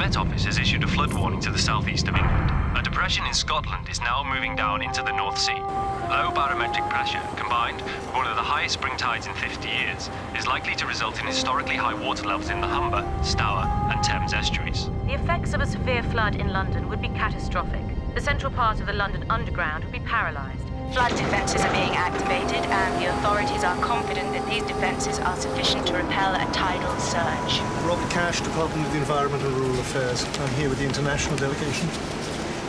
Met Office has issued a flood warning to the southeast of England. A depression in Scotland is now moving down into the North Sea. Low barometric pressure, combined with one of the highest spring tides in 50 years, is likely to result in historically high water levels in the Humber, Stour and Thames estuaries. The effects of a severe flood in London would be catastrophic. The central part of the London Underground would be paralysed. Flood defences are being activated, and the authorities are confident that these defences are sufficient to repel a tidal surge. Rob Cash, Department of the Environment and Rural Affairs. I'm here with the international delegation.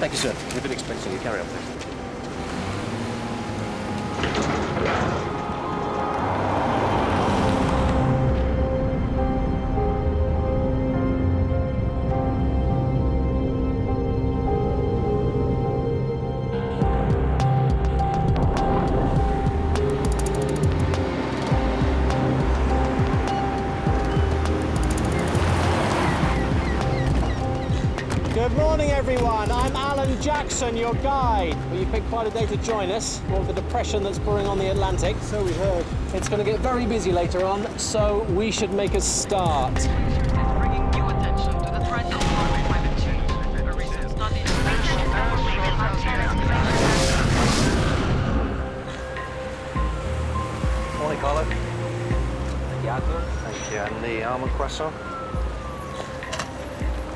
Thank you, sir. We've been expecting you. Carry on, please. Good morning, everyone. I'm Alan Jackson, your guide. Well, you picked quite a day to join us, for the depression that's brewing on the Atlantic. So we heard. It's going to get very busy later on, so we should make a start. Bringing new attention to the threat of climate change. A recent study Morning, Carlo. Macchiato. Thank you. And the almond croissant.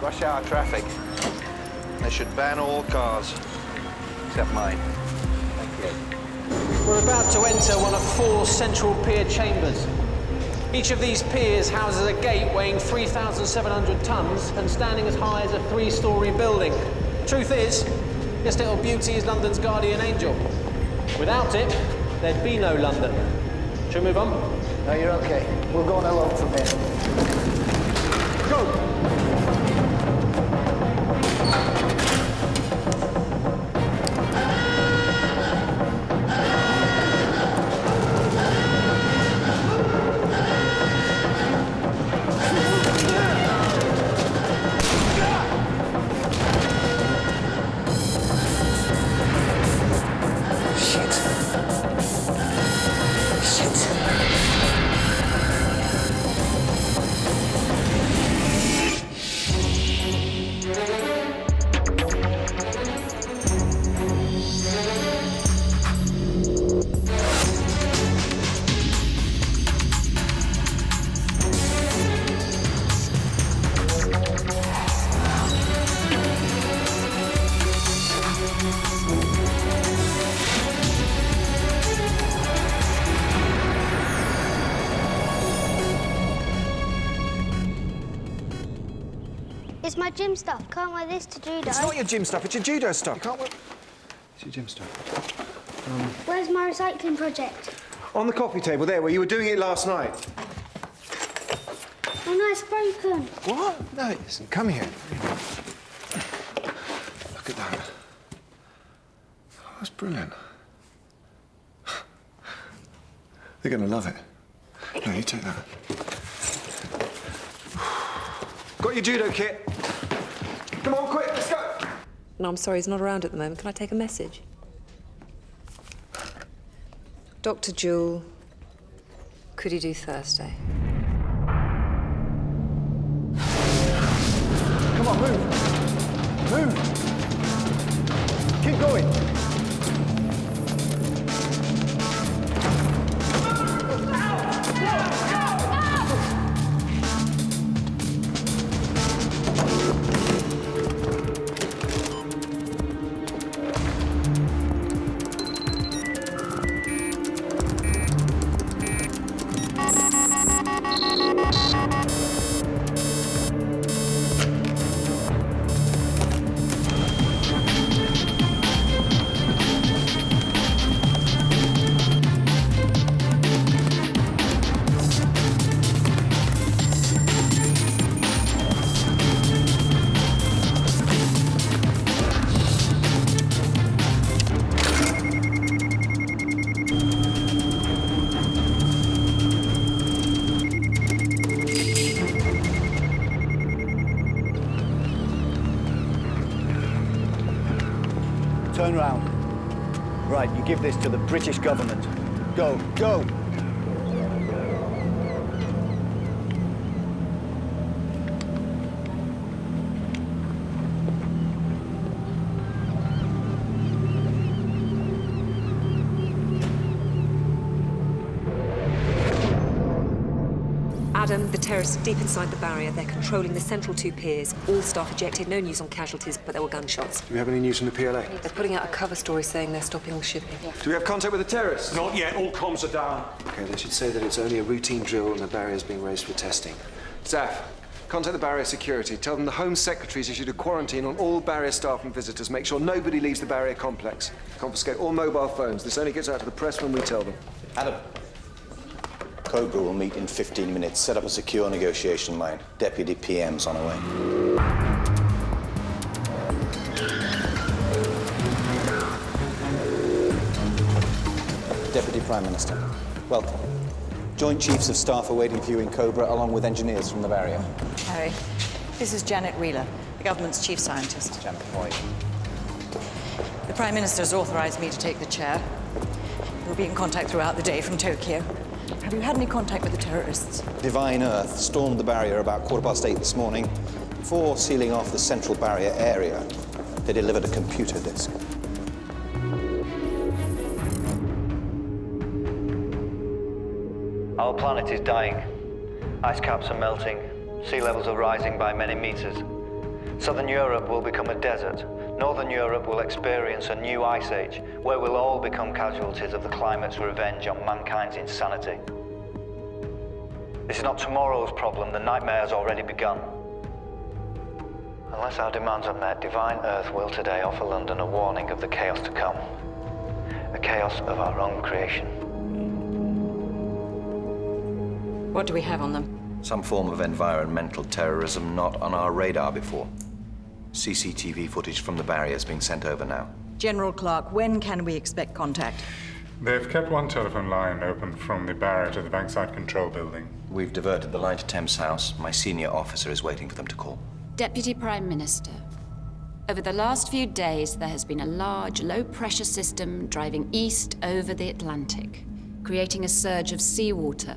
Rush hour traffic. They should ban all cars, except mine. Thank you. We're about to enter one of 4 central pier chambers. Each of these piers houses a gate weighing 3,700 tons and standing as high as a 3-storey building. Truth is, this little beauty is London's guardian angel. Without it, there'd be no London. Should we move on? No, you're okay. We'll go on alone from here. Go! It's my gym stuff. Can't wear this to judo. It's not your gym stuff, it's your judo stuff. You can't wear... It's your gym stuff. Where's my recycling project? On the coffee table there, where you were doing it last night. Oh no, it's broken. What? No, listen, come here. Look at that. Oh, that's brilliant. They're going to love it. No, you take that. Got your judo kit. Come on, quick, let's go. No, I'm sorry, he's not around at the moment. Can I take a message? Dr. Jewell, could you do Thursday? Come on, move. Move. Keep going. Turn round. Right, you give this to the British government. Go, go! Adam, the terrorists are deep inside the barrier. They're controlling the central 2 piers. All staff ejected, no news on casualties, but there were gunshots. Do we have any news from the PLA? They're putting out a cover story saying they're stopping all shipping. Do we have contact with the terrorists? Not yet. All comms are down. Okay, they should say that it's only a routine drill and the barrier's being raised for testing. Zaf, contact the barrier security. Tell them the Home Secretary's issued a quarantine on all barrier staff and visitors. Make sure nobody leaves the barrier complex. Confiscate all mobile phones. This only gets out to the press when we tell them. Adam. Cobra will meet in 15 minutes. Set up a secure negotiation line. Deputy PM's on her way. Deputy Prime Minister, welcome. Joint Chiefs of Staff are waiting for you in Cobra, along with engineers from the barrier. Harry, this is Janet Wheeler, the government's chief scientist. Janet, how are you? The Prime Minister has authorized me to take the chair. We'll be in contact throughout the day from Tokyo. Have you had any contact with the terrorists? Divine Earth stormed the barrier about 8:15 this morning. Before sealing off the central barrier area, they delivered a computer disk. Our planet is dying. Ice caps are melting. Sea levels are rising by many meters. Southern Europe will become a desert. Northern Europe will experience a new ice age, where we'll all become casualties of the climate's revenge on mankind's insanity. This is not tomorrow's problem. The nightmare has already begun. Unless our demands are met, Divine Earth will today offer London a warning of the chaos to come. A chaos of our own creation. What do we have on them? Some form of environmental terrorism not on our radar before. CCTV footage from the barrier is being sent over now. General Clark, when can we expect contact? They've kept one telephone line open from the barrier to the bankside control building. We've diverted the line to Thames House. My senior officer is waiting for them to call. Deputy Prime Minister, over the last few days there has been a large, low-pressure system driving east over the Atlantic, creating a surge of seawater.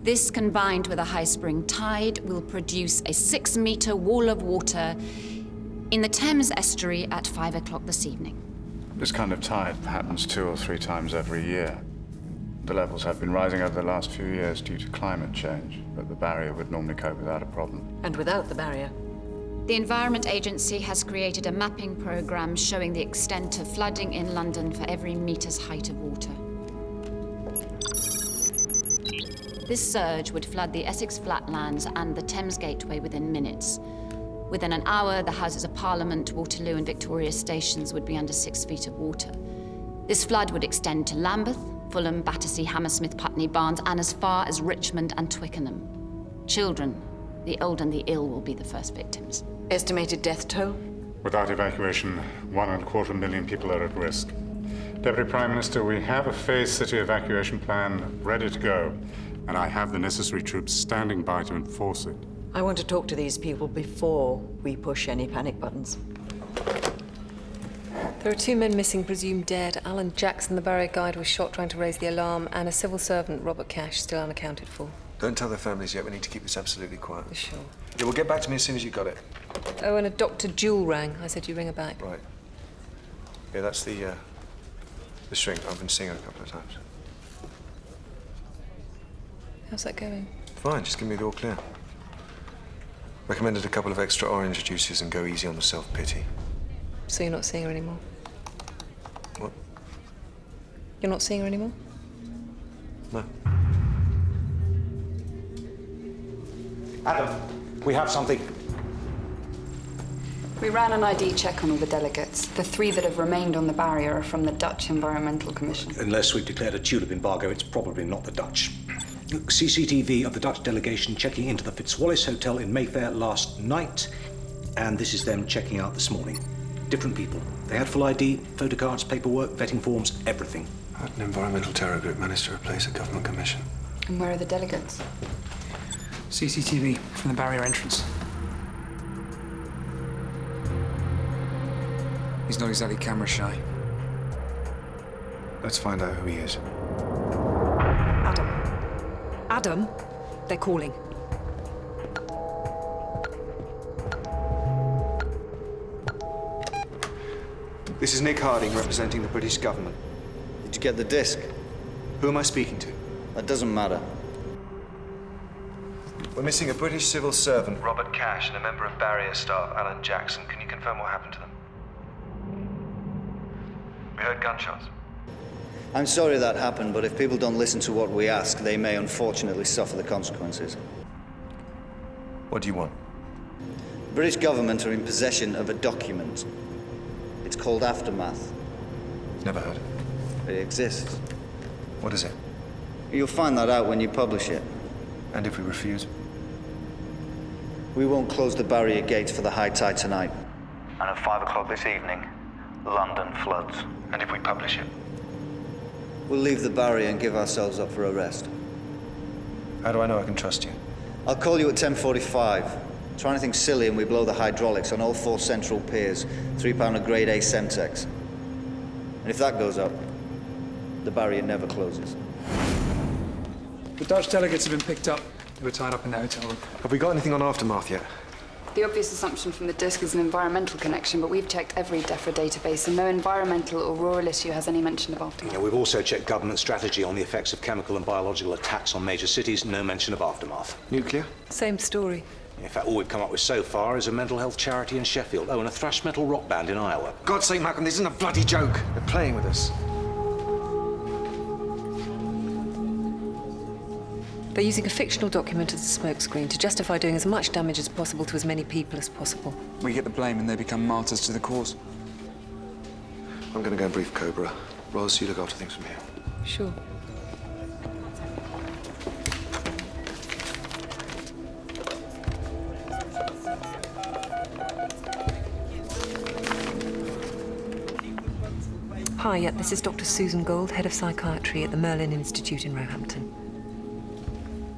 This, combined with a high spring tide, will produce a 6-meter wall of water in the Thames estuary at 5 o'clock this evening. This kind of tide happens 2 or 3 times every year. The levels have been rising over the last few years due to climate change, but the barrier would normally cope without a problem. And without the barrier? The Environment Agency has created a mapping program showing the extent of flooding in London for every meter's height of water. This surge would flood the Essex Flatlands and the Thames Gateway within minutes. Within an hour, the Houses of Parliament, Waterloo and Victoria stations would be under 6 feet of water. This flood would extend to Lambeth, Fulham, Battersea, Hammersmith, Putney, Barnes, and as far as Richmond and Twickenham. Children, the old and the ill will be the first victims. Estimated death toll? Without evacuation, 1.25 million people are at risk. Deputy Prime Minister, we have a phased city evacuation plan ready to go, and I have the necessary troops standing by to enforce it. I want to talk to these people before we push any panic buttons. There are 2 men missing, presumed dead. Alan Jackson, the barrier guide, was shot trying to raise the alarm, and a civil servant, Robert Cash, still unaccounted for. Don't tell their families yet. We need to keep this absolutely quiet. Sure. Yeah, well, get back to me as soon as you got it. Oh, and a Dr. Jewell rang. I said you ring her back. Right. Yeah, that's the shrink. I've been seeing her a couple of times. How's that going? Fine, just give me the all clear. Recommended a couple of extra orange juices and go easy on the self-pity. So you're not seeing her anymore? What? You're not seeing her anymore? No. Adam, we have something. We ran an ID check on all the delegates. The 3 that have remained on the barrier are from the Dutch Environmental Commission. Unless we've declared a tulip embargo, it's probably not the Dutch. CCTV of the Dutch delegation checking into the Fitzwallace Hotel in Mayfair last night, and this is them checking out this morning. Different people. They had full ID, photo cards, paperwork, vetting forms, everything. How did an environmental terror group manage to replace a government commission? And where are the delegates? CCTV from the barrier entrance. He's not exactly camera shy. Let's find out who he is. Adam, they're calling. This is Nick Harding, representing the British government. Did you get the disc? Who am I speaking to? That doesn't matter. We're missing a British civil servant, Robert Cash, and a member of barrier staff, Alan Jackson. Can you confirm what happened to them? We heard gunshots. I'm sorry that happened, but if people don't listen to what we ask, they may unfortunately suffer the consequences. What do you want? The British government are in possession of a document. It's called Aftermath. Never heard. It exists. What is it? You'll find that out when you publish it. And if we refuse? We won't close the barrier gates for the high tide tonight. And at 5 o'clock this evening, London floods. And if we publish it? We'll leave the barrier and give ourselves up for arrest. How do I know I can trust you? I'll call you at 10:45. Try anything silly and we blow the hydraulics on all 4 central piers. £3 a grade A Semtex. And if that goes up, the barrier never closes. The Dutch delegates have been picked up. They were tied up in their hotel room. Have we got anything on Aftermath yet? The obvious assumption from the disk is an environmental connection, but we've checked every DEFRA database and no environmental or rural issue has any mention of Aftermath. Yeah, we've also checked government strategy on the effects of chemical and biological attacks on major cities. No mention of Aftermath. Nuclear? Same story. In fact, all we've come up with so far is a mental health charity in Sheffield. Oh, and a thrash metal rock band in Iowa. God's sake, Malcolm, this isn't a bloody joke. They're playing with us. They're using a fictional document as a smokescreen to justify doing as much damage as possible to as many people as possible. We get the blame and they become martyrs to the cause. I'm going to go and brief Cobra. Roz, you look after things from here. Sure. Hi, yeah, this is Dr. Susan Gold, Head of Psychiatry at the Merlin Institute in Roehampton.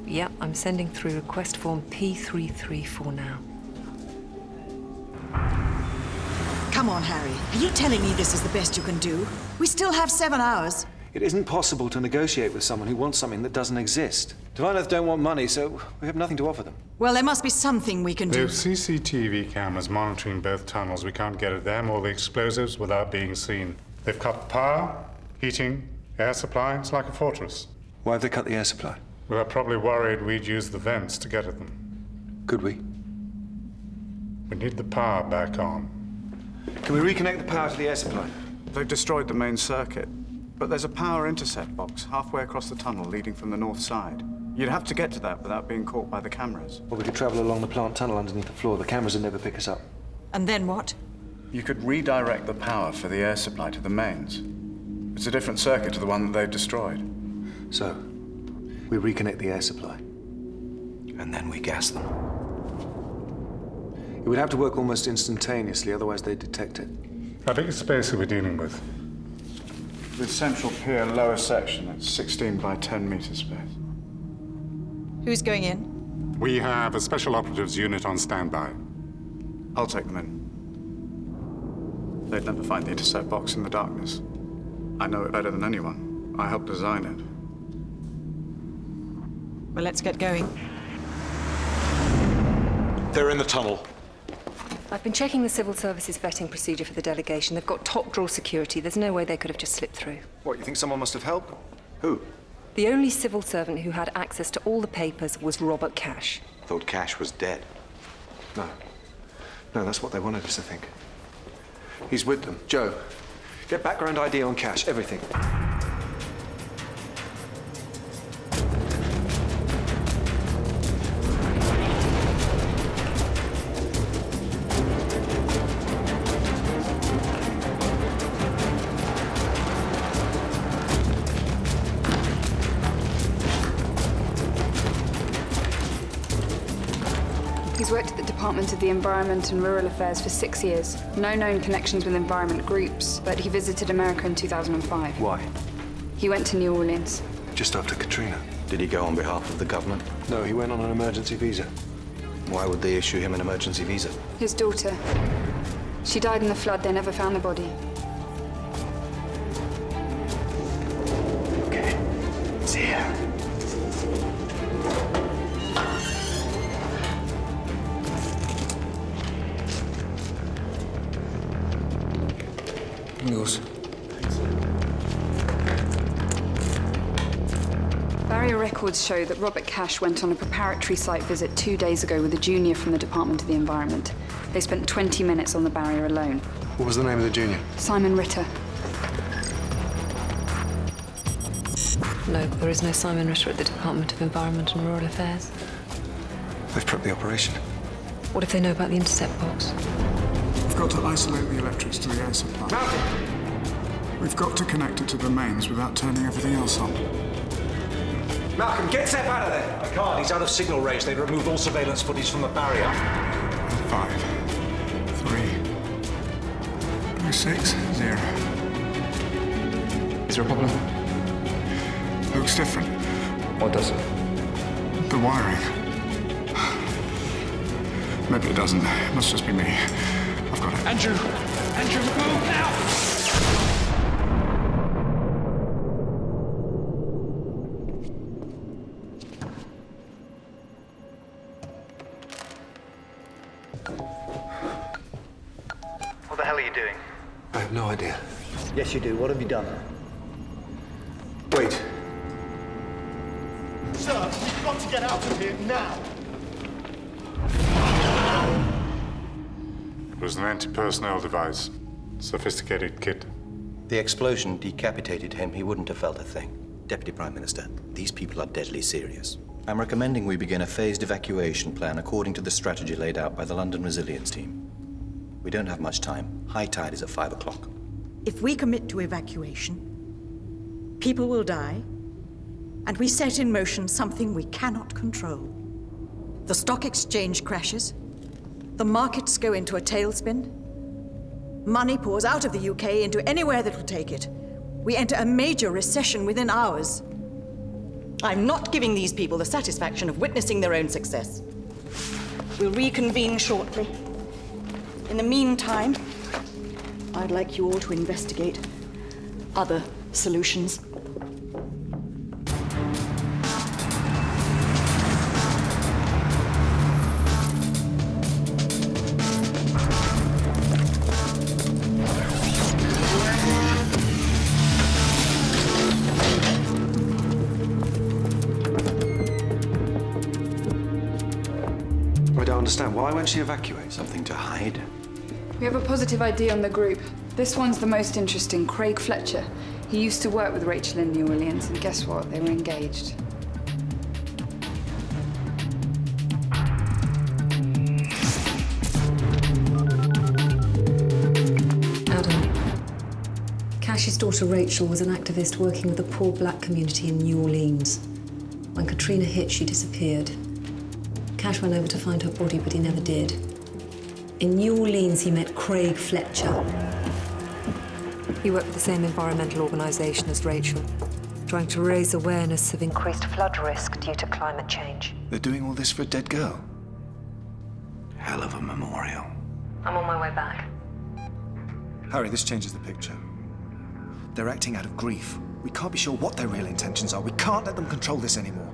Yeah, I'm sending through request form P334 now. Come on, Harry. Are you telling me this is the best you can do? We still have 7 hours. It isn't possible to negotiate with someone who wants something that doesn't exist. Divine Earth don't want money, so we have nothing to offer them. Well, there must be something we can do. With CCTV cameras monitoring both tunnels, we can't get at them or the explosives without being seen. They've cut power, heating, air supply. It's like a fortress. Why have they cut the air supply? Well, they're probably worried we'd use the vents to get at them. Could we? We need the power back on. Can we reconnect the power to the air supply? They've destroyed the main circuit, but there's a power intercept box halfway across the tunnel leading from the north side. You'd have to get to that without being caught by the cameras. Or we could travel along the plant tunnel underneath the floor. The cameras would never pick us up. And then what? You could redirect the power for the air supply to the mains. It's a different circuit to the one that they've destroyed. So, we reconnect the air supply. And then we gas them. It would have to work almost instantaneously, otherwise they'd detect it. How big a space are we dealing with? The central pier lower section, it's 16 by 10 meter space. Who's going in? We have a special operatives unit on standby. I'll take them in. They'd never find the intercept box in the darkness. I know it better than anyone. I helped design it. Well, let's get going. They're in the tunnel. I've been checking the civil services vetting procedure for the delegation. They've got top-drawer security. There's no way they could have just slipped through. What, you think someone must have helped? Who? The only civil servant who had access to all the papers was Robert Cash. Thought Cash was dead. No. No, that's what they wanted us to think. He's with them. Joe, get background ID on Cash, everything. He's worked at the Department of the Environment and Rural Affairs for 6 years. No known connections with environment groups, but he visited America in 2005. Why? He went to New Orleans. Just after Katrina. Did he go on behalf of the government? No, he went on an emergency visa. Why would they issue him an emergency visa? His daughter. She died in the flood. They never found the body. Okay. It's here. Yours. Barrier barrier records show that Robert Cash went on a preparatory site visit 2 days ago with a junior from the Department of the Environment. They spent 20 minutes on the barrier alone. What was the name of the junior? Simon Ritter. No, there is no Simon Ritter at the Department of Environment and Rural Affairs. They've prepped the operation. What if they know about the intercept box? We've got to isolate the electrics to the air supply. We've got to connect it to the mains without turning everything else on. Malcolm, get Zep out of there! I can't. He's out of signal range. They removed all surveillance footage from the barrier. 5, 3, 6, 0. Is there a problem? Looks different. What does it? The wiring. Maybe it doesn't. It must just be me. I've got it. Andrew, move now! What the hell are you doing? I have no idea. Yes, you do. What have you done? Wait. Sir, we've got to get out of here now. It was an anti-personnel device. Sophisticated kit. The explosion decapitated him. He wouldn't have felt a thing. Deputy Prime Minister, these people are deadly serious. I'm recommending we begin a phased evacuation plan according to the strategy laid out by the London Resilience Team. We don't have much time. High tide is at 5 o'clock. If we commit to evacuation, people will die, and we set in motion something we cannot control. The stock exchange crashes, the markets go into a tailspin, money pours out of the UK into anywhere that will take it. We enter a major recession within hours. I'm not giving these people the satisfaction of witnessing their own success. We'll reconvene shortly. In the meantime, I'd like you all to investigate other solutions. I don't understand. Why won't she evacuate? Something to hide? We have a positive ID on the group. This one's the most interesting, Craig Fletcher. He used to work with Rachel in New Orleans, and guess what? They were engaged. Adam, Cash's daughter Rachel was an activist working with the poor black community in New Orleans. When Katrina hit, she disappeared. Cash went over to find her body, but he never did. In New Orleans, he met Craig Fletcher. He worked with the same environmental organisation as Rachel, trying to raise awareness of increased flood risk due to climate change. They're doing all this for a dead girl? Hell of a memorial. I'm on my way back. Harry, this changes the picture. They're acting out of grief. We can't be sure what their real intentions are. We can't let them control this anymore.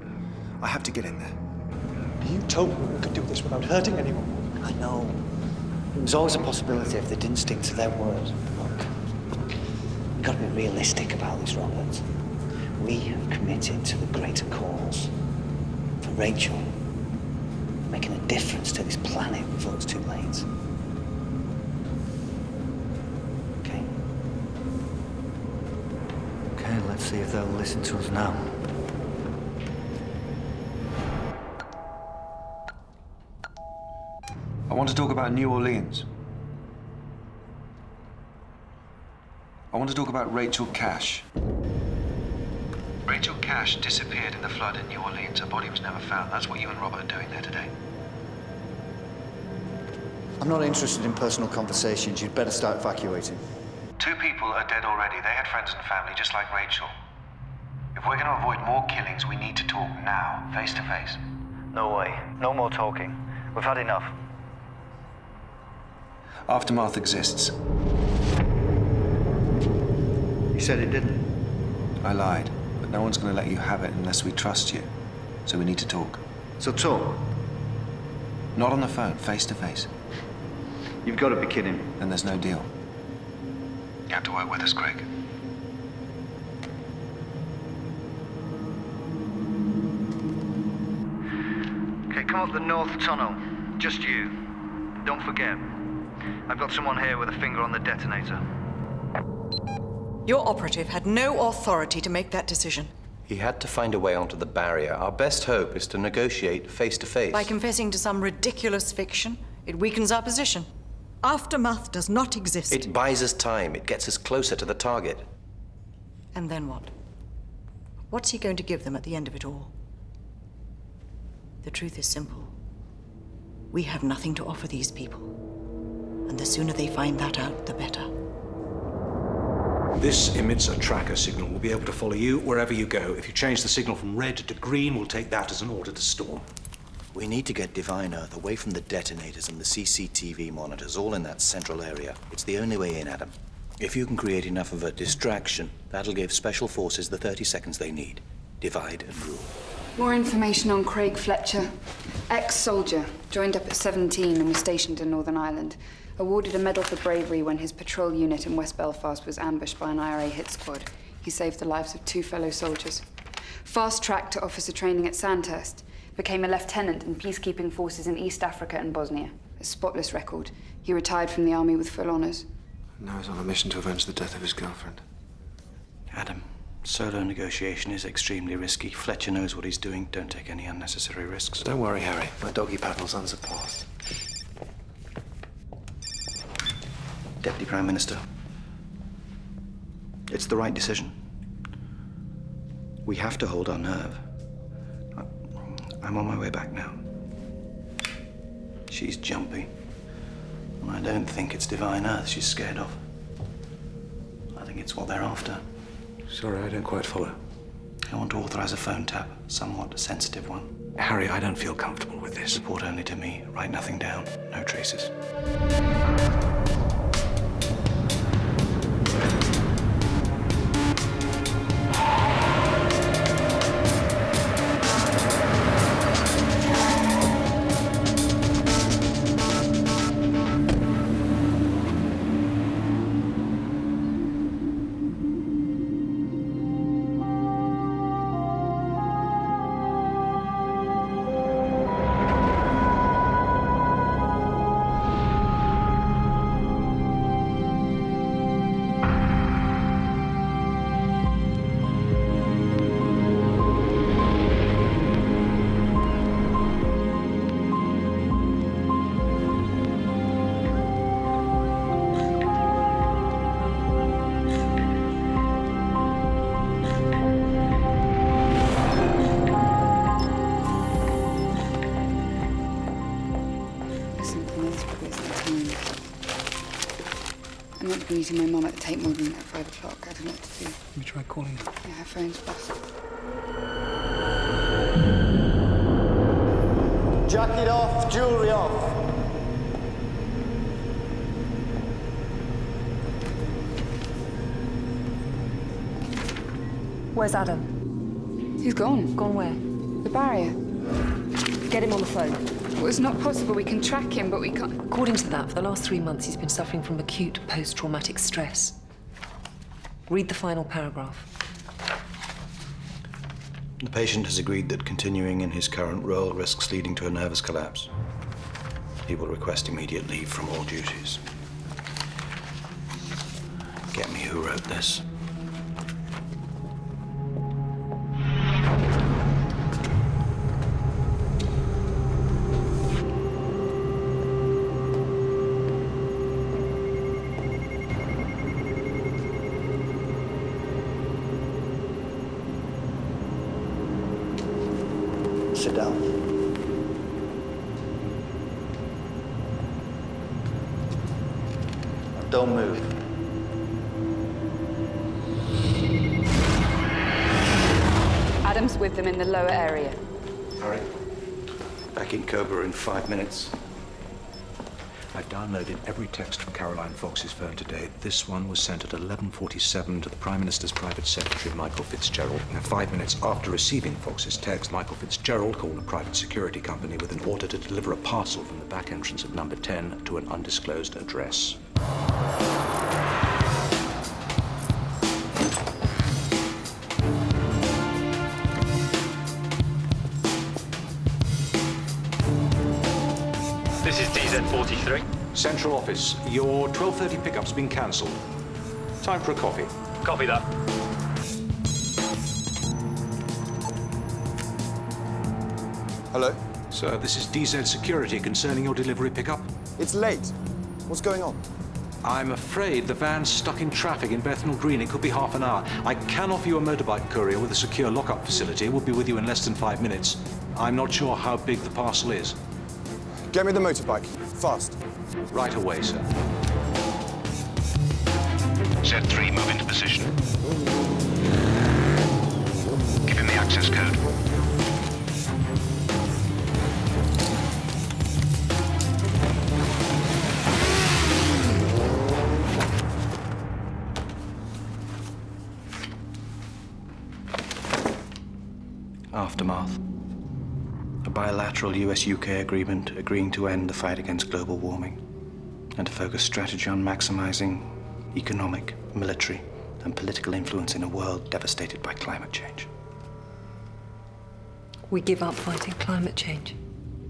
I have to get in there. You told me we could do this without hurting anyone. I know. It was always a possibility if they didn't stick to their word. Look, we've got to be realistic about this, Robert. We have committed to the greater cause. For Rachel, making a difference to this planet before it's too late. Okay? Okay, let's see if they'll listen to us now. I want to talk about New Orleans. I want to talk about Rachel Cash. Rachel Cash disappeared in the flood in New Orleans. Her body was never found. That's what you and Robert are doing there today. I'm not interested in personal conversations. You'd better start evacuating. 2 people are dead already. They had friends and family, just like Rachel. If we're going to avoid more killings, we need to talk now, face to face. No way. No more talking. We've had enough. Aftermath exists. You said it didn't. I lied, but no one's going to let you have it unless we trust you. So we need to talk. So talk? Not on the phone, face to face. You've got to be kidding me. Then there's no deal. You have to work with us, Craig. come up the north tunnel. Just you. Don't forget, I've got someone here with a finger on the detonator. Your operative had no authority to make that decision. He had to find a way onto the barrier. Our best hope is to negotiate face to face. By confessing to some ridiculous fiction, it weakens our position. Aftermath does not exist. It buys us time. It gets us closer to the target. And then what? What's he going to give them at the end of it all? The truth is simple. We have nothing to offer these people. And the sooner they find that out, the better. This emits a tracker signal. We'll be able to follow you wherever you go. If you change the signal from red to green, we'll take that as an order to storm. We need to get Divine Earth away from the detonators and the CCTV monitors, all in that central area. It's the only way in, Adam. If you can create enough of a distraction, that'll give Special Forces the 30 seconds they need. Divide and rule. More information on Craig Fletcher. Ex-soldier, joined up at 17 and was stationed in Northern Ireland. Awarded a medal for bravery when his patrol unit in West Belfast was ambushed by an IRA hit squad. He saved the lives of 2 fellow soldiers. Fast-tracked to officer training at Sandhurst. Became a lieutenant in peacekeeping forces in East Africa and Bosnia. A spotless record. He retired from the army with full honours. Now he's on a mission to avenge the death of his girlfriend. Adam, solo negotiation is extremely risky. Fletcher knows what he's doing. Don't take any unnecessary risks. Don't worry, Harry. My doggy paddle's unsurpassed. Deputy Prime Minister, it's the right decision. We have to hold our nerve. I'm on my way back now. She's jumpy. And I don't think it's Divine Earth she's scared of. I think it's what they're after. Sorry, I don't quite follow. I want to authorize a phone tap, a somewhat sensitive one. Harry, I don't feel comfortable with this. Report only to me. Write nothing down. No traces. I'm not meeting my mum at the Tate Modern at 5 o'clock. I don't know what to do. Have you tried calling her? Yeah, her phone's busted. Jacket off, jewellery off. Where's Adam? He's gone. Gone where? The barrier. Get him on the phone. Well, it's not possible. We can track him, but we can't. According to that, for the last 3 months, he's been suffering from acute post-traumatic stress. Read the final paragraph. The patient has agreed that continuing in his current role risks leading to a nervous collapse. He will request immediate leave from all duties. Get me who wrote this. Sit down. Don't move. Adam's with them in the lower area. Hurry. Back in Cobra in 5 minutes. I've downloaded every text from Caroline Fox's phone today. This one was sent at 11:47 to the Prime Minister's private secretary, Michael Fitzgerald. Now, 5 minutes after receiving Fox's text, Michael Fitzgerald called a private security company with an order to deliver a parcel from the back entrance of number 10 to an undisclosed address. This is DZ43. Central office, your 12:30 pickup's been cancelled. Time for a coffee. Copy that. Hello? Sir, this is DZ Security concerning your delivery pickup. It's late. What's going on? I'm afraid the van's stuck in traffic in Bethnal Green. It could be half an hour. I can offer you a motorbike courier with a secure lockup facility. It will be with you in less than 5 minutes. I'm not sure how big the parcel is. Get me the motorbike. Fast. Right away, sir. Z3, move into position. Give him the access code. Aftermath. A bilateral US-UK agreement agreeing to end the fight against global warming and to focus strategy on maximizing economic, military, and political influence in a world devastated by climate change. We give up fighting climate change.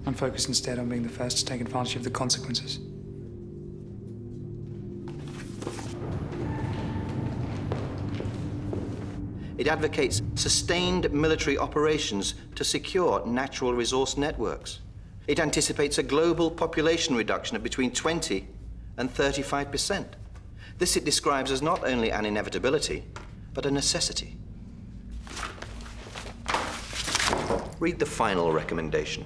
I'm focused instead on being the first to take advantage of the consequences. It advocates sustained military operations to secure natural resource networks. It anticipates a global population reduction of between 20 and 35%. This it describes as not only an inevitability, but a necessity. Read the final recommendation.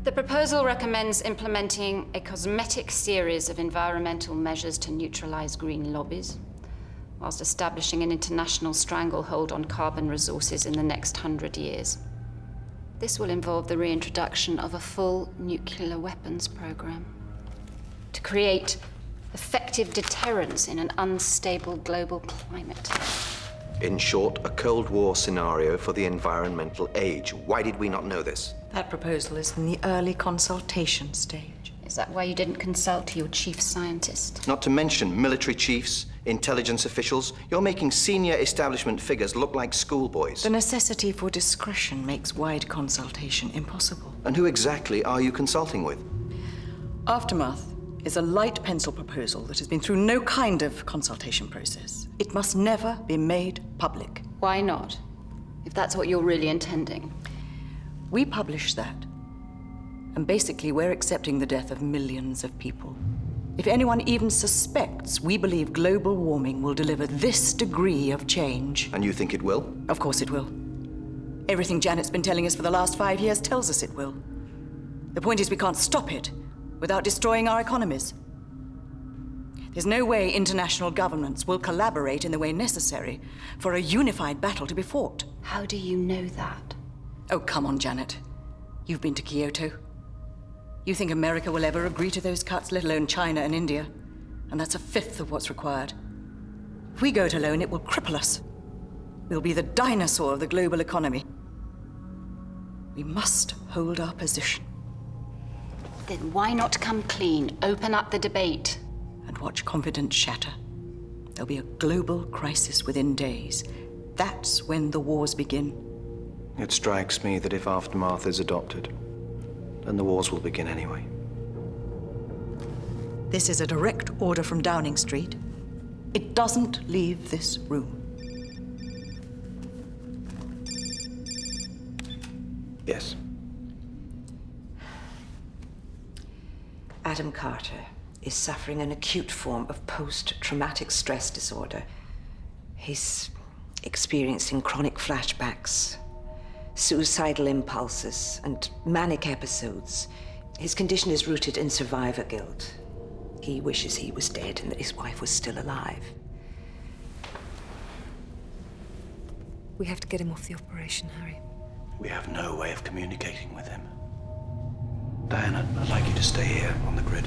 The proposal recommends implementing a cosmetic series of environmental measures to neutralize green lobbies, whilst establishing an international stranglehold on carbon resources in the next 100 years. This will involve the reintroduction of a full nuclear weapons program to create effective deterrence in an unstable global climate. In short, a Cold War scenario for the environmental age. Why did we not know this? That proposal is in the early consultation stage. Is that why you didn't consult your chief scientist? Not to mention military chiefs, intelligence officials. You're making senior establishment figures look like schoolboys. The necessity for discretion makes wide consultation impossible. And who exactly are you consulting with? Aftermath is a light pencil proposal that has been through no kind of consultation process. It must never be made public. Why not? If that's what you're really intending. We publish that. And basically, we're accepting the death of millions of people. If anyone even suspects we believe global warming will deliver this degree of change... And you think it will? Of course it will. Everything Janet's been telling us for the last 5 years tells us it will. The point is we can't stop it without destroying our economies. There's no way international governments will collaborate in the way necessary for a unified battle to be fought. How do you know that? Oh, come on, Janet. You've been to Kyoto. You think America will ever agree to those cuts, let alone China and India? And that's a fifth of what's required. If we go it alone, it will cripple us. We'll be the dinosaur of the global economy. We must hold our position. Then why not come clean, open up the debate? And watch confidence shatter. There'll be a global crisis within days. That's when the wars begin. It strikes me that if Aftermath is adopted, then the wars will begin anyway. This is a direct order from Downing Street. It doesn't leave this room. Yes. Adam Carter is suffering an acute form of post-traumatic stress disorder. He's experiencing chronic flashbacks, suicidal impulses, and manic episodes. His condition is rooted in survivor guilt. He wishes he was dead and that his wife was still alive. We have to get him off the operation, Harry. We have no way of communicating with him. Diana, I'd like you to stay here on the grid.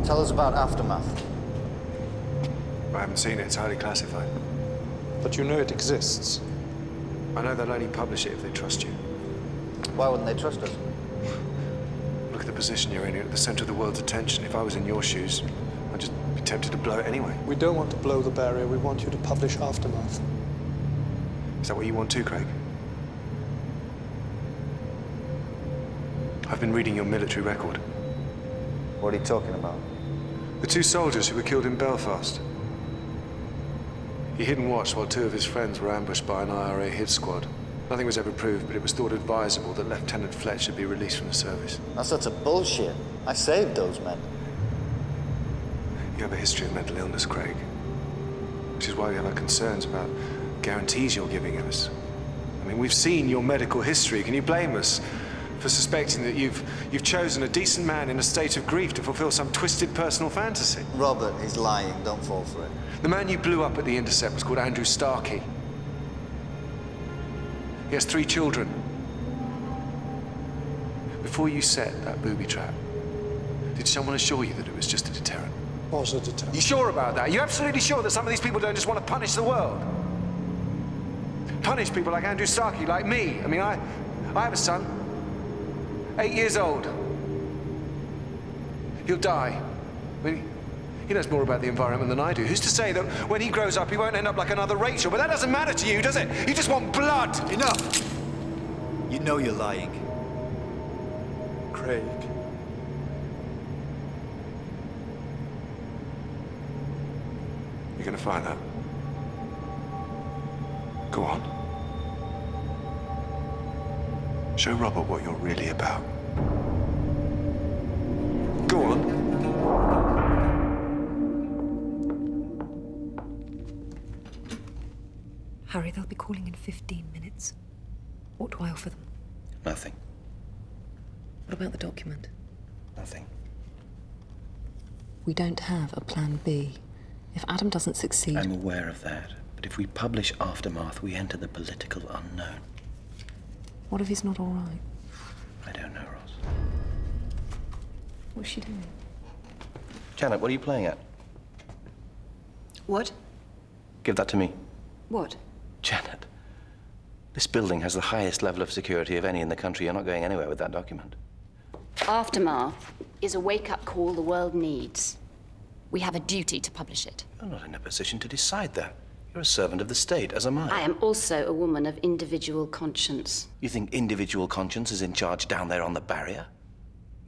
Tell us about Aftermath. I haven't seen it. It's highly classified. But you know it exists. I know they'll only publish it if they trust you. Why wouldn't they trust us? Look at the position you're in. You're at the center of the world's attention. If I was in your shoes, I'd just be tempted to blow it anyway. We don't want to blow the barrier. We want you to publish Aftermath. Is that what you want too, Craig? I've been reading your military record. What are you talking about? The 2 soldiers who were killed in Belfast. He hid and watched while 2 of his friends were ambushed by an IRA hit squad. Nothing was ever proved, but it was thought advisable that Lieutenant Fletcher be released from the service. That's lots of bullshit. I saved those men. You have a history of mental illness, Craig. Which is why we have our concerns about guarantees you're giving us. I mean, we've seen your medical history. Can you blame us for suspecting that you've chosen a decent man in a state of grief to fulfill some twisted personal fantasy? Robert, he's lying. Don't fall for it. The man you blew up at the intercept was called Andrew Starkey. He has 3 children. Before you set that booby trap, did someone assure you that it was just a deterrent? Was a deterrent. You sure about that? You absolutely sure that some of these people don't just want to punish the world? Punish people like Andrew Starkey, like me. I mean, I have a son, 8 years old. He'll die. I mean, he knows more about the environment than I do. Who's to say that when he grows up, he won't end up like another Rachel? But that doesn't matter to you, does it? You just want blood! Enough! You know you're lying. Craig. You're gonna find that. Go on. Show Robert what you're really about. Go on. Harry, they'll be calling in 15 minutes. What do I offer them? Nothing. What about the document? Nothing. We don't have a plan B. If Adam doesn't succeed... I'm aware of that. But if we publish Aftermath, we enter the political unknown. What if he's not all right? I don't know, Ross. What's she doing? Janet, what are you playing at? What? Give that to me. What? Janet, this building has the highest level of security of any in the country. You're not going anywhere with that document. Aftermath is a wake-up call the world needs. We have a duty to publish it. You're not in a position to decide that. You're a servant of the state, as am I. I am also a woman of individual conscience. You think individual conscience is in charge down there on the barrier?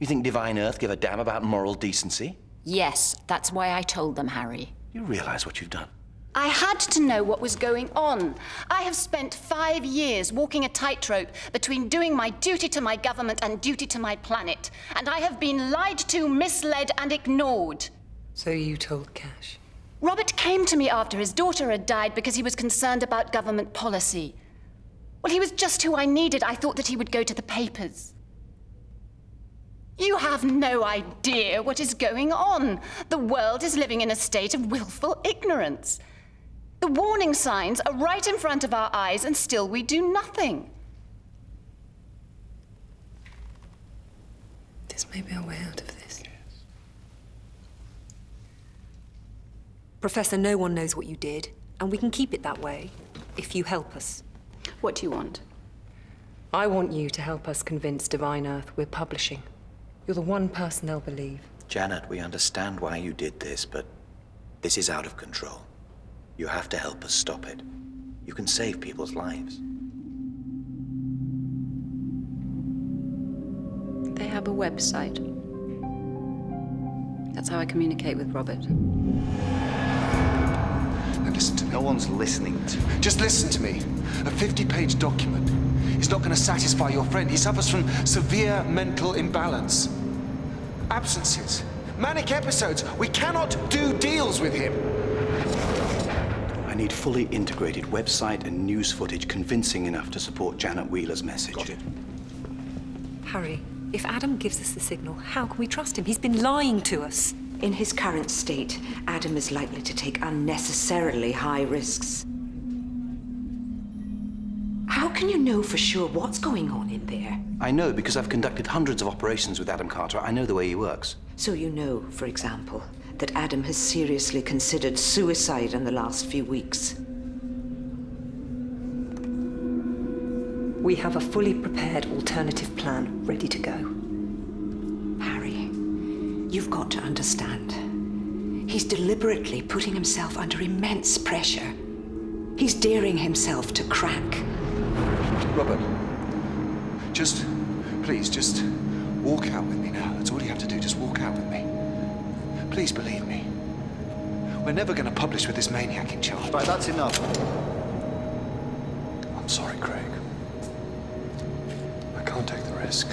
You think Divine Earth give a damn about moral decency? Yes, that's why I told them, Harry. You realize what you've done? I had to know what was going on. I have spent 5 years walking a tightrope between doing my duty to my government and duty to my planet. And I have been lied to, misled, and ignored. So you told Cash? Robert came to me after his daughter had died because he was concerned about government policy. Well, he was just who I needed. I thought that he would go to the papers. You have no idea what is going on. The world is living in a state of willful ignorance. The warning signs are right in front of our eyes, and still we do nothing. This may be our way out of this. Professor, no one knows what you did, and we can keep it that way if you help us. What do you want? I want you to help us convince Divine Earth we're publishing. You're the one person they'll believe. Janet, we understand why you did this, but this is out of control. You have to help us stop it. You can save people's lives. They have a website. That's how I communicate with Robert. Now listen to me. No one's listening to you. Just listen to me. A 50-page document is not going to satisfy your friend. He suffers from severe mental imbalance. Absences. Manic episodes. We cannot do deals with him. I need fully integrated website and news footage convincing enough to support Janet Wheeler's message. Got it. Harry, if Adam gives us the signal, how can we trust him? He's been lying to us. In his current state, Adam is likely to take unnecessarily high risks. How can you know for sure what's going on in there? I know because I've conducted hundreds of operations with Adam Carter. I know the way he works. So you know, for example, that Adam has seriously considered suicide in the last few weeks. We have a fully prepared alternative plan ready to go. You've got to understand. He's deliberately putting himself under immense pressure. He's daring himself to crack. Robert, please, just walk out with me now. That's all you have to do. Just walk out with me. Please believe me. We're never going to publish with this maniac in charge. Right, that's enough. I'm sorry, Craig. I can't take the risk.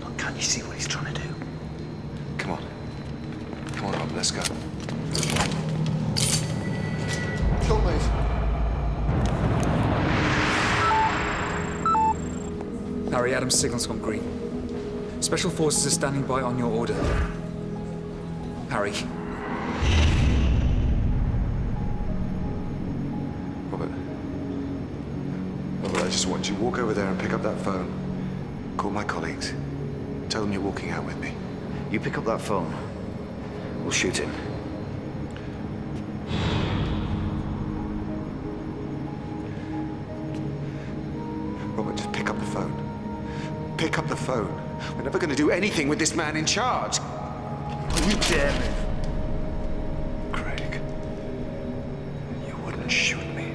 Look, can't you see what he's trying to do? Come on. Come on, Rob, let's go. Don't move. Harry, Adams' signal's gone green. Special forces are standing by on your order. Harry. Robert, I just want you to walk over there and pick up that phone. Call my colleagues. Tell them you're walking out with me. You pick up that phone. We'll shoot him. Robert, just pick up the phone. Pick up the phone. We're never going to do anything with this man in charge. You dare me? Craig, you wouldn't shoot me.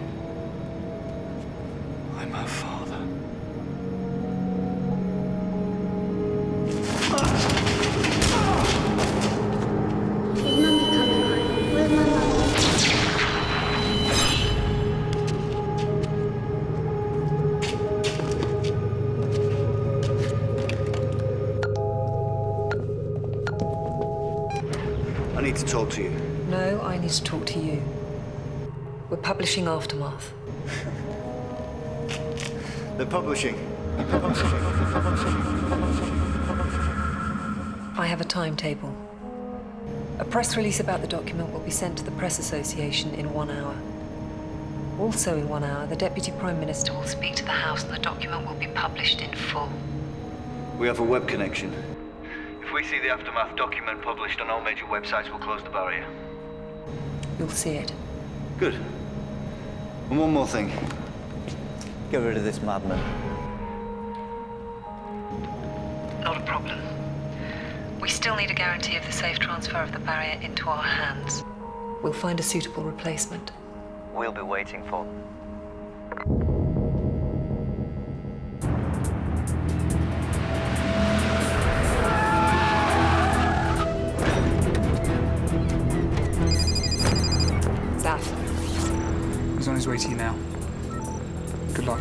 I'm her father. I need to talk to you. No, I need to talk to you. We're publishing Aftermath. They're publishing. I have a timetable. A press release about the document will be sent to the Press Association in 1 hour. Also in 1 hour, the Deputy Prime Minister will speak to the House and the document will be published in full. We have a web connection. If we see the Aftermath document published on all major websites, we'll close the barrier. You'll see it. Good. And one more thing. Get rid of this madman. Not a problem. We still need a guarantee of the safe transfer of the barrier into our hands. We'll find a suitable replacement. We'll be waiting for them. Zaf. He's on his way to you now. Good luck.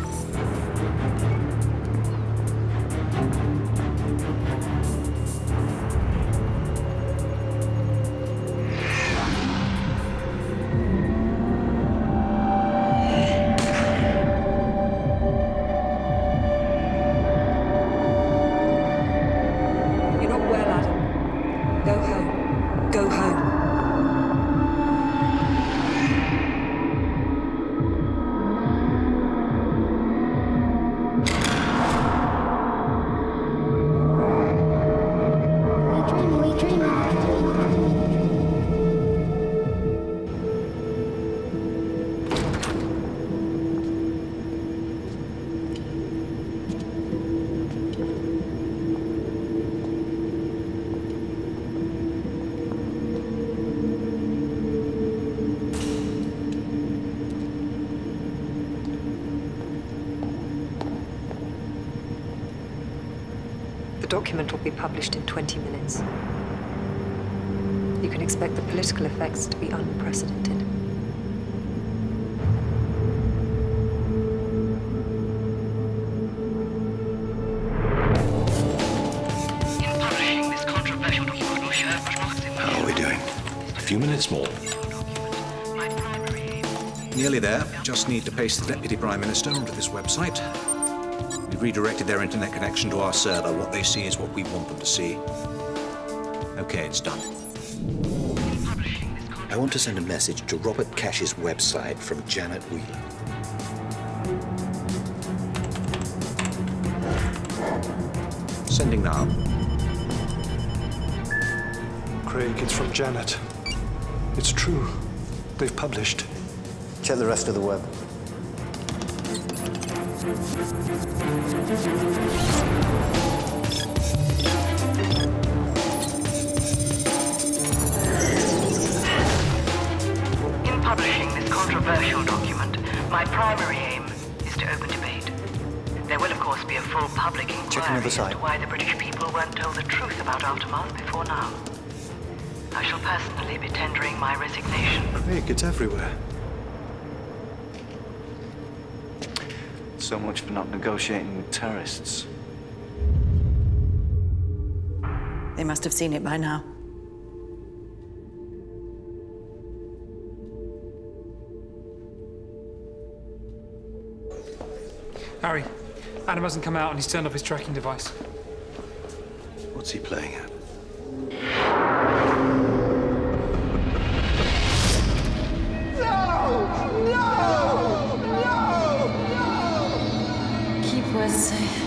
You're not well, Adam. Go home. Go home. The document will be published in 20 minutes. You can expect the political effects to be unprecedented. How are we doing? A few minutes more. Nearly there. Just need to paste the Deputy Prime Minister onto this website. We've redirected their internet connection to our server. What they see is what we want them to see. Okay, it's done. I want to send a message to Robert Cash's website from Janet Wheeler. Sending now. Craig, it's from Janet. It's true. They've published. Check the rest of the web. In publishing this controversial document, my primary aim is to open debate. There will, of course, be a full public inquiry as to why the British people weren't told the truth about Aftermath before now. I shall personally be tendering my resignation. Craig, it's everywhere. So much for not negotiating with terrorists. They must have seen it by now. Harry, Adam hasn't come out and he's turned off his tracking device. What's he playing at? Keep words safe.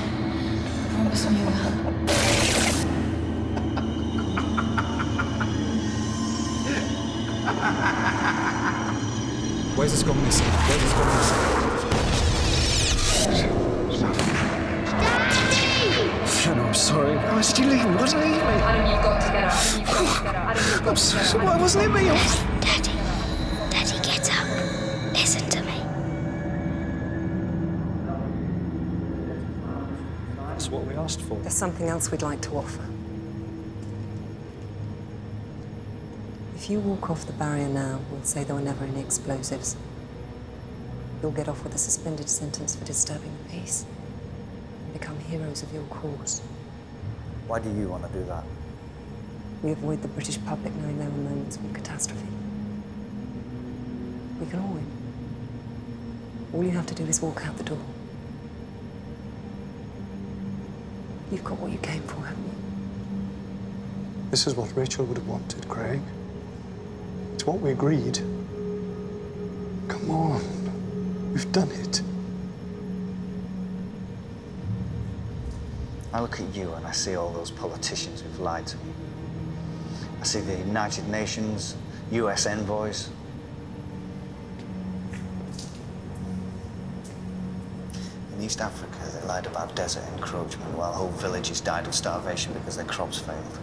Promise me you will. Where's this gone missing? Where's this gone missing? Fiona, I'm sorry. Why did you leave me? Why did I leave me? Adam, you've got to get out. You've got to get out. Adam, you've got to get out. Why wasn't it me? Daddy, get up. Listen to me. That's what we asked for. There's something else we'd like to offer. If you walk off the barrier now, we'll say there were never any explosives. You'll get off with a suspended sentence for disturbing the peace and become heroes of your cause. Why do you want to do that? We avoid the British public knowing there were moments of catastrophe. We can all win. All you have to do is walk out the door. You've got what you came for, haven't you? This is what Rachel would have wanted, Craig. It's what we agreed. Come on. We've done it. I look at you and I see all those politicians who've lied to me. I see the United Nations, US envoys. In East Africa, they lied about desert encroachment while whole villages died of starvation because their crops failed.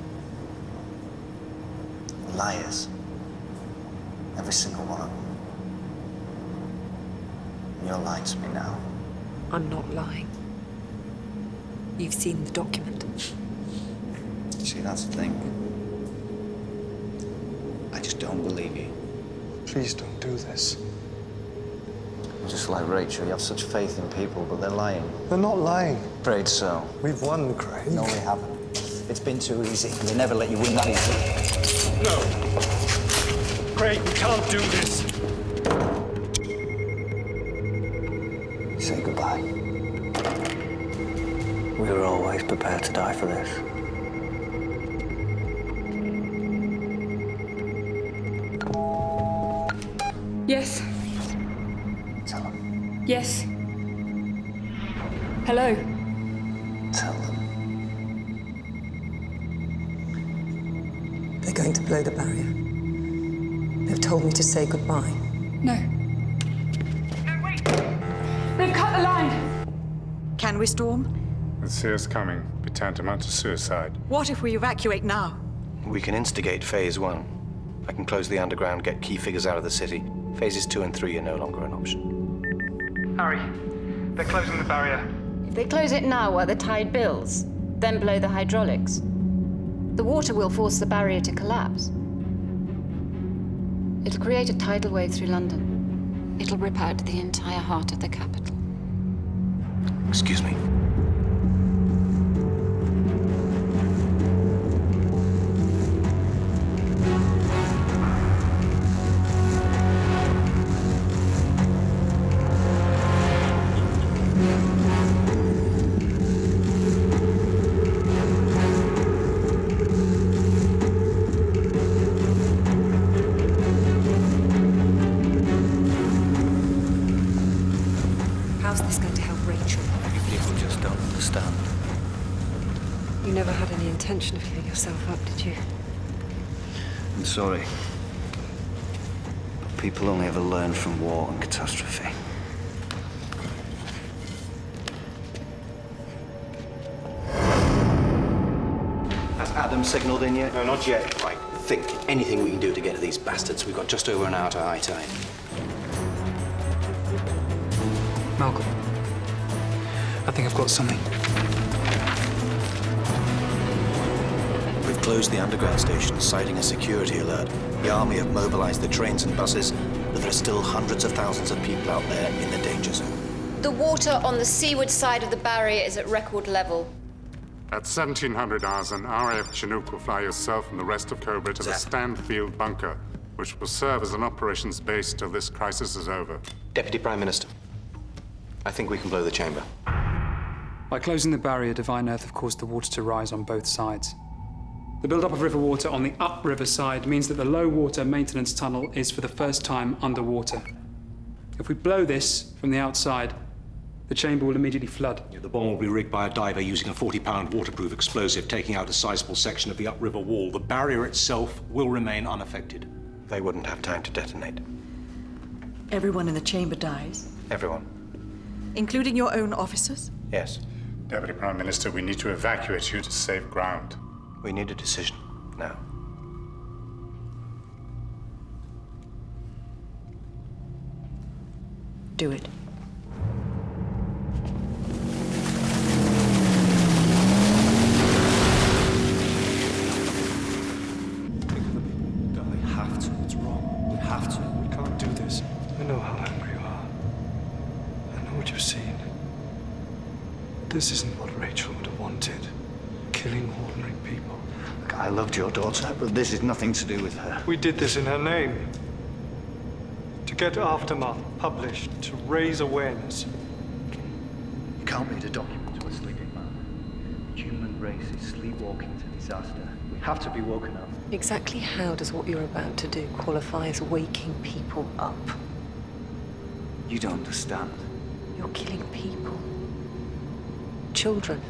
Liars. Every single one of them. You're lying to me now. I'm not lying. You've seen the document. See, that's the thing. I just don't believe you. Please don't do this. Just like Rachel, you have such faith in people, but they're lying. They're not lying. Afraid so. We've won, Craig. No, we haven't. It's been too easy. They never let you win that easy. No. Craig, we can't do this. Say goodbye. We were always prepared to die for this. Yes. Tell them. Yes. Hello. Tell them. They're going to blow the barrier. They've told me to say goodbye. No. They've cut the line. Can we storm? The seer's coming. Be tantamount to suicide. What if we evacuate now? We can instigate Phase 1. I can close the underground, get key figures out of the city. Phases 2 and 3 are no longer an option. Harry, they're closing the barrier. If they close it now while the tide builds, then blow the hydraulics, the water will force the barrier to collapse. It'll create a tidal wave through London. It'll rip out the entire heart of the capital. Excuse me. How's this going to help Rachel? You people just don't understand. You never had any intention of giving yourself up, did you? I'm sorry. But people only ever learn from war and catastrophe. Adam signaled in yet? No, not yet. Right, think. Anything we can do to get to these bastards. We've got just over an hour to high tide. Malcolm, I think I've got something. We've closed the underground station, citing a security alert. The army have mobilized the trains and buses, but there are still hundreds of thousands of people out there in the danger zone. The water on the seaward side of the barrier is at record level. At 1700 hours, an RAF Chinook will fly yourself and the rest of Cobra to the Stanfield bunker, which will serve as an operations base till this crisis is over. Deputy Prime Minister, I think we can blow the chamber. By closing the barrier, Divine Earth have caused the water to rise on both sides. The build-up of river water on the upriver side means that the low water maintenance tunnel is for the first time underwater. If we blow this from the outside, the chamber will immediately flood. The bomb will be rigged by a diver using a 40-pound waterproof explosive, taking out a sizable section of the upriver wall. The barrier itself will remain unaffected. They wouldn't have time to detonate. Everyone in the chamber dies? Everyone. Including your own officers? Yes. Deputy Prime Minister, we need to evacuate you to safe ground. We need a decision now. Do it. We have to. It's wrong. We have to. We can't do this. I know how angry you are. I know what you've seen. This isn't what Rachel would have wanted. Killing ordinary people. Look, I loved your daughter, but this is nothing to do with her. We did this in her name. To get Aftermath published, to raise awareness. You can't read a document to a sleeping man. The human race is sleepwalking to disaster. We have to be woken up. Exactly how does what you're about to do qualify as waking people up? You don't understand. You're killing people. Children.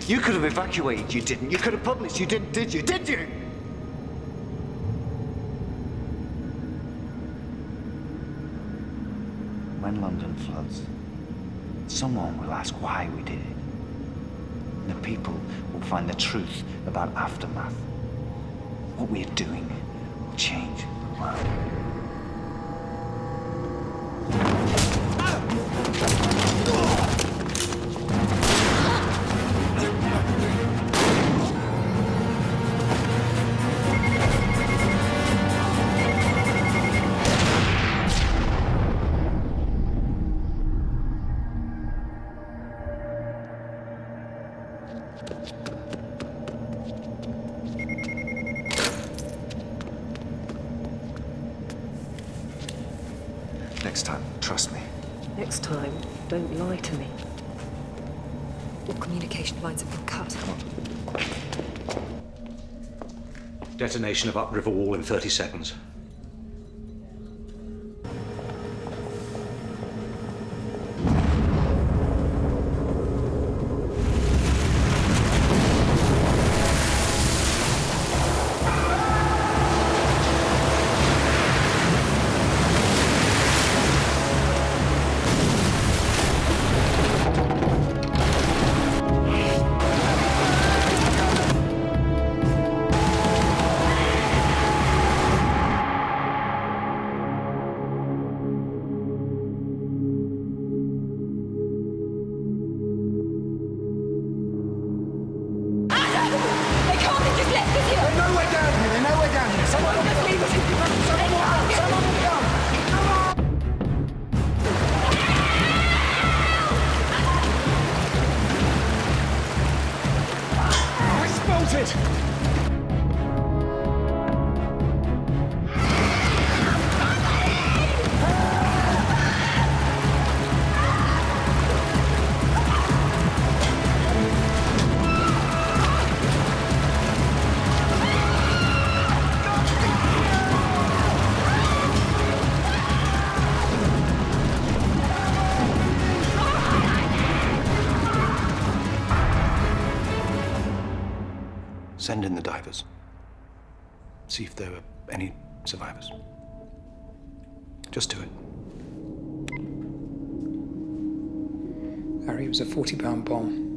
You could have evacuated, you didn't. You could have published, you didn't, did you? Did you? When London floods, someone will ask why we did it. And the people will find the truth about Aftermath. What we're doing will change the world. Next time, trust me. Next time, don't lie to me. All communication lines have been cut. Detonation of upriver wall in 30 seconds. Send in the divers. See if there are any survivors. Just do it. Harry, it was a 40-pound bomb.